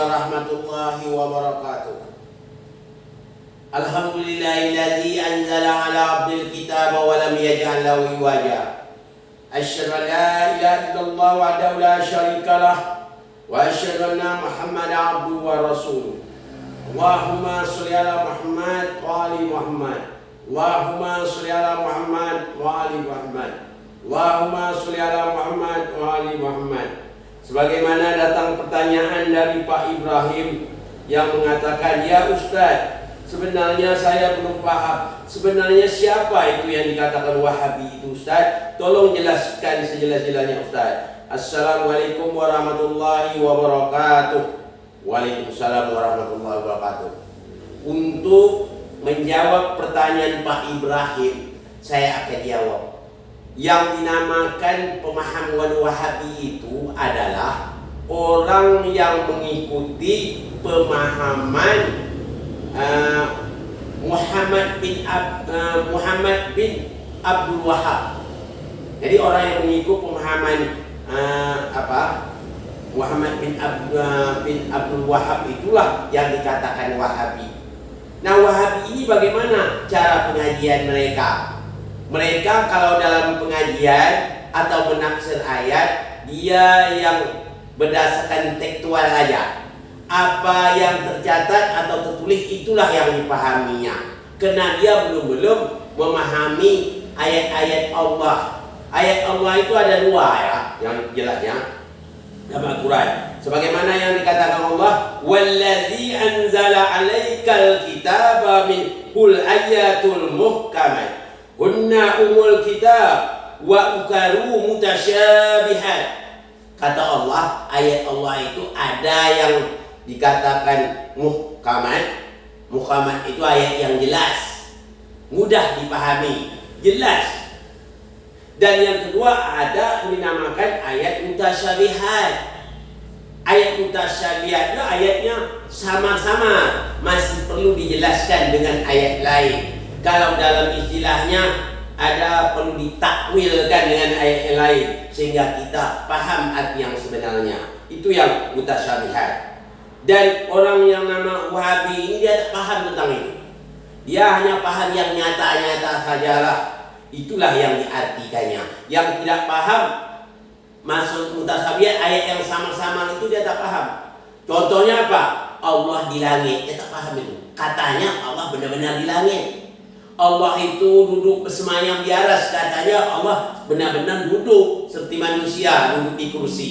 warahmatullahi wabarakatuh. Alhamdulillahilladzi anzala ala abdil kitaba wa lam yaj'al lahu iwaja. Asyhadu an la ilaha illallah wahdahu la syarikalah wa asyhadu anna Muhammadan abduhu wa rasuluh. Allahumma shalli ala Muhammad wa ali Muhammad. Allahumma shalli ala Muhammad wa ali Muhammad. Allahumma shalli ala Muhammad wa ali Muhammad. Sebagaimana datang pertanyaan dari Pak Ibrahim yang mengatakan, "Ya Ustaz, sebenarnya saya belum paham. Sebenarnya siapa itu yang dikatakan Wahabi itu, Ustaz? Tolong jelaskan sejelas-jelasnya, Ustaz." Assalamualaikum warahmatullahi wabarakatuh. Waalaikumsalam warahmatullahi wabarakatuh. Untuk menjawab pertanyaan Pak Ibrahim, saya akan jawab. Yang dinamakan pemahaman Wahabi itu adalah orang yang mengikuti pemahaman Muhammad bin Abdul Wahab. Jadi orang yang mengikuti pemahaman Muhammad bin Abdul Wahab itulah yang dikatakan Wahabi. Nah, Wahabi ini bagaimana cara pengajian mereka? Mereka kalau dalam pengajian atau menafsir ayat, dia yang berdasarkan tekstual aja. Apa yang tercatat atau tertulis itulah yang dipahaminya. Karena dia belum memahami ayat-ayat Allah. Ayat Allah itu ada dua ya, yang jelasnya dalam Al-Quran. Sebagaimana yang dikatakan Allah, "Wallazi anzala 'alaikal kitaba minhul ayatul muhkamat. Hunna umul kitab wa ukaru mutasyabihat." Kata Allah, ayat Allah itu ada yang dikatakan muhkamat. Muhkamat itu ayat yang jelas, mudah dipahami, jelas. Dan yang kedua ada dinamakan ayat mutasyabihat. Ayat mutasyabihat itu ayatnya sama-sama, masih perlu dijelaskan dengan ayat lain. Kalau dalam istilahnya ada perlu ditakwilkan dengan ayat yang lain sehingga kita paham arti yang sebenarnya. Itu yang mutasyabihat. Dan orang yang nama Wahabi ini dia tak paham tentang itu. Dia hanya paham yang nyata-nyata sajalah. Itulah yang diartikannya. Yang tidak paham maksud mutasyabihat ayat yang sama-sama itu dia tak paham. Contohnya apa? Allah di langit, dia tak paham itu. Katanya Allah benar-benar di langit. Allah itu duduk bersemayam di aras, katanya Allah benar-benar duduk seperti manusia duduk di kursi.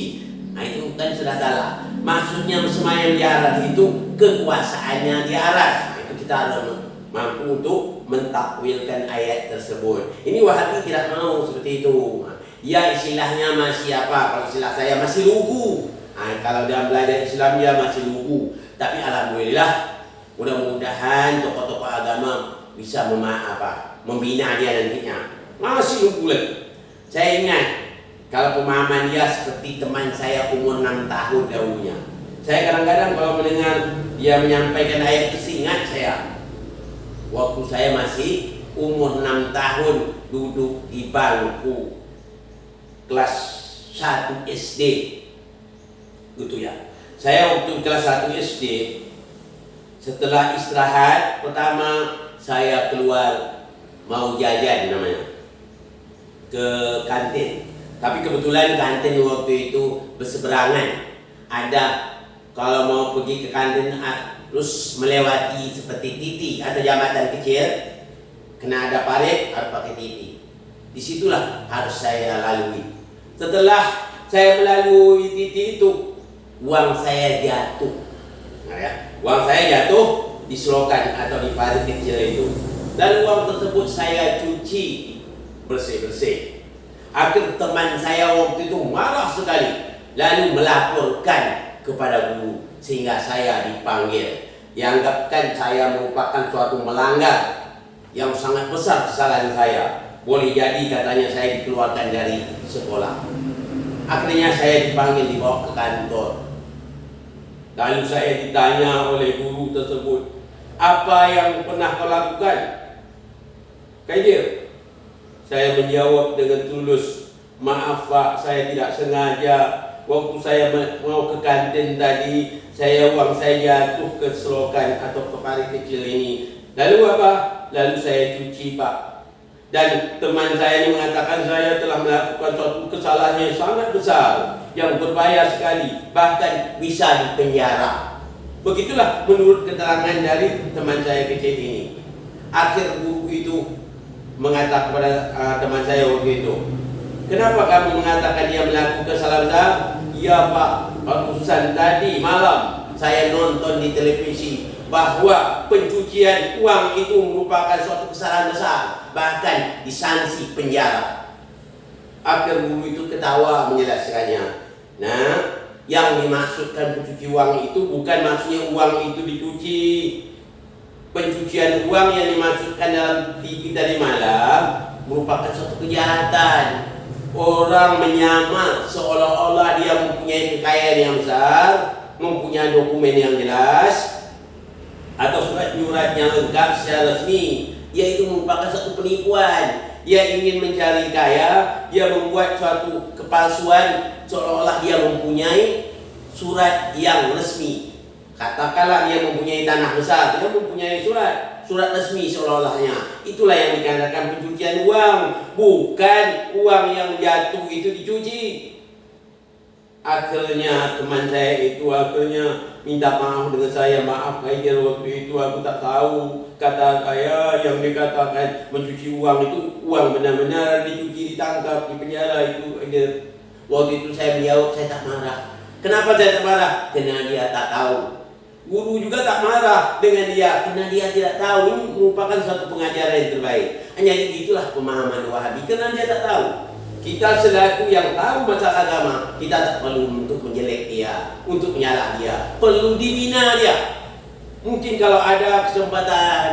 Nah itu kan sudah salah. Maksudnya bersemayam di aras itu kekuasaannya di aras. Nah, itu kita harus mampu untuk mentakwilkan ayat tersebut. Ini Wahabi tidak mau seperti itu. Ya istilahnya masih apa? Kalau istilah saya masih lugu. Nah, kalau dalam belajar Islam dia masih lugu. Tapi alhamdulillah, mudah-mudahan tokoh-tokoh agama bisa membina dia nantinya. Masih lugu lagi. Saya ingat kalau pemahaman dia seperti teman saya umur 6 tahun dahulunya. Saya kadang-kadang kalau mendengar dia menyampaikan ayat itu ingat saya. Waktu saya masih umur 6 tahun duduk di bangku kelas 1 SD. Gitu ya. Saya waktu kelas 1 SD, setelah istirahat pertama saya keluar mau jajan namanya ke kantin. Tapi kebetulan kantin waktu itu berseberangan. Ada kalau mau pergi ke kantin terus melewati seperti titi atau jambatan kecil, kena ada parit harus pakai titi. Disitulah harus saya lalui. Setelah saya melalui titi itu, uang saya jatuh. Nah, ya, uang saya jatuh di selokan atau di parit kecil itu. Dan uang tersebut saya cuci bersih-bersih. Akhir teman saya waktu itu marah sekali, lalu melaporkan kepada guru sehingga saya dipanggil. Dianggapkan saya merupakan suatu melanggar yang sangat besar kesalahan saya. Boleh jadi katanya saya dikeluarkan dari sekolah. Akhirnya saya dipanggil, dibawa ke kantor. Lalu saya ditanya oleh guru tersebut, "Apa yang pernah kau lakukan?" Kayak saya menjawab dengan tulus, "Maaf Pak, saya tidak sengaja waktu saya mau ke kantin tadi, uang saya jatuh ke selokan atau ke parit kecil ini. Lalu apa? Lalu saya cuci, Pak. Dan teman saya ini mengatakan saya telah melakukan suatu kesalahan yang sangat besar, yang berbahaya sekali, bahkan bisa dipenjara. Begitulah menurut keterangan dari teman saya kecil ini. Akhir guru itu mengatakan kepada teman saya waktu itu, kenapa kamu mengatakan dia melakukan kesalahan besar? Ya Pak, barusan tadi malam saya nonton di televisi bahwa pencucian uang itu merupakan suatu kesalahan besar, bahkan disanksi penjara. Akhir guru itu ketawa menjelaskannya. Nah, yang dimaksudkan pencuci uang itu bukan maksudnya uang itu dicuci. Pencucian uang yang dimaksudkan dalam TV tadi malam merupakan suatu kejahatan. Orang menyamar seolah-olah dia mempunyai kekayaan yang besar, mempunyai dokumen yang jelas, atau surat-surat yang lengkap secara resmi. Ia itu merupakan satu penipuan. Ia ingin mencari kaya, dia membuat suatu kepalsuan seolah-olah dia mempunyai surat yang resmi. Katakanlah dia mempunyai tanah besar, dia mempunyai surat resmi seolah-olahnya. Itulah yang dikatakan pencucian uang, bukan uang yang jatuh itu dicuci. Akhirnya teman saya itu minta maaf dengan saya. Maaf Haider, waktu itu aku tak tahu. Kata saya yang dikatakan mencuci uang itu uang benar-benar dicuci, ditangkap, di penjara itu Haider. Waktu itu saya menjawab, saya tak marah. Kenapa saya tak marah? Karena dia tak tahu. Guru juga tak marah dengan dia karena dia tidak tahu. Ini merupakan suatu pengajaran yang terbaik. Hanya itulah pemahaman Wahabi, karena dia tak tahu. Kita selaku yang tahu masalah agama, kita tak perlu untuk menjelek dia, untuk menyalah dia. Perlu dibina dia. Mungkin kalau ada kesempatan,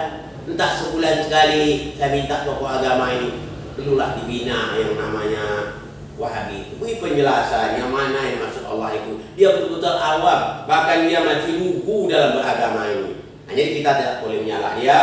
entah sebulan sekali, saya minta tokoh agama ini, perlulah dibina yang namanya Wahabi itu. Beri penjelasan yang mana yang maksud Allah itu. Dia betul-betul awam, bahkan dia masih lugu dalam beragama ini. Jadi kita tidak boleh menyalah dia.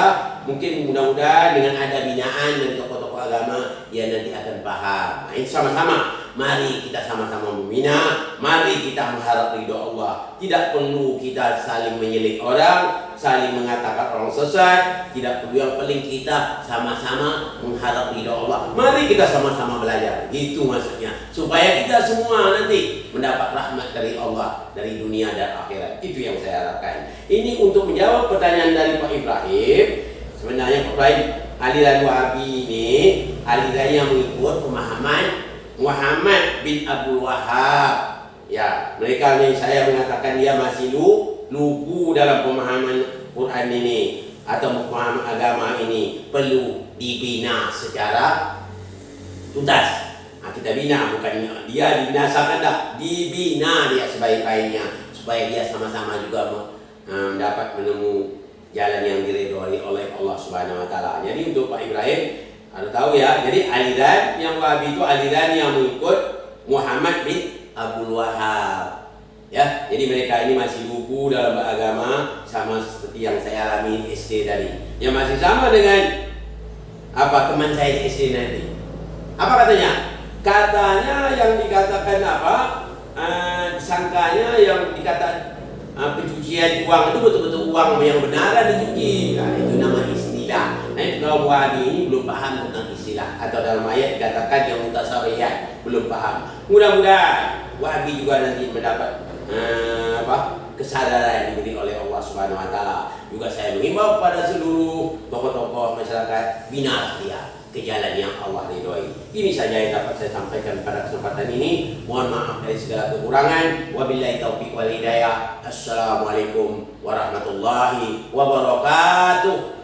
Mungkin mudah-mudahan dengan ada binaan dari tokoh-tokoh agama, dia nanti akan paham. Nah, ini sama-sama. Mari kita sama-sama membina. Mari kita mengharap ridho Allah. Tidak perlu kita saling menyelik orang, saling mengatakan orang sesat. Tidak perlu, yang paling kita sama-sama mengharap ridho Allah. Mari kita sama-sama belajar. Itu maksudnya. Supaya kita semua nanti mendapat rahmat dari Allah, dari dunia dan akhirat. Itu yang saya harapkan. Ini untuk menjawab pertanyaan dari Pak Ibrahim. Sebenarnya Pak Ibrahim, aliran Wahabi ini aliran yang mengikut pemahaman Muhammad bin Abdul Wahab. Ya, mereka yang saya mengatakan dia masih lugu dalam pemahaman Quran ini atau pemahaman agama ini, perlu dibina secara tuntas. Nah, kita bina, bukan dia dibinasakan, dah, dibina dia sebaik-baiknya supaya dia sama-sama juga dapat menemu jalan yang diridhoi oleh Allah Subhanahu wa taala. Jadi untuk Pak Ibrahim, Anda tahu ya, jadi aliran yang Wahabi itu aliran yang mengikut Muhammad bin Abdul Wahab. Ya, jadi mereka ini masih lugu dalam beragama, sama seperti yang saya alami di SD tadi. Yang masih sama dengan apa teman saya di SD nanti. Apa katanya? Katanya yang dikatakan apa? Sangkanya yang dikatakan pencucian uang itu betul-betul uang yang benar dicuci. Nah, itu nama istilah. Nah, itu kaum Wahabi ini belum paham tentang istilah, atau dalam ayat dikatakan yang mutasawiyah, belum paham. Mudah-mudahan Wahabi juga nanti mendapat kesadaran diberi oleh Allah Subhanahu wa taala. Juga saya mengimbau kepada seluruh tokoh-tokoh masyarakat, binalah dia ke jalan yang Allah ridhoi. Ini saja yang dapat saya sampaikan pada kesempatan ini. Mohon maaf dari segala kekurangan. Wabillahi taufiq wal hidayah. Assalamualaikum warahmatullahi wabarakatuh.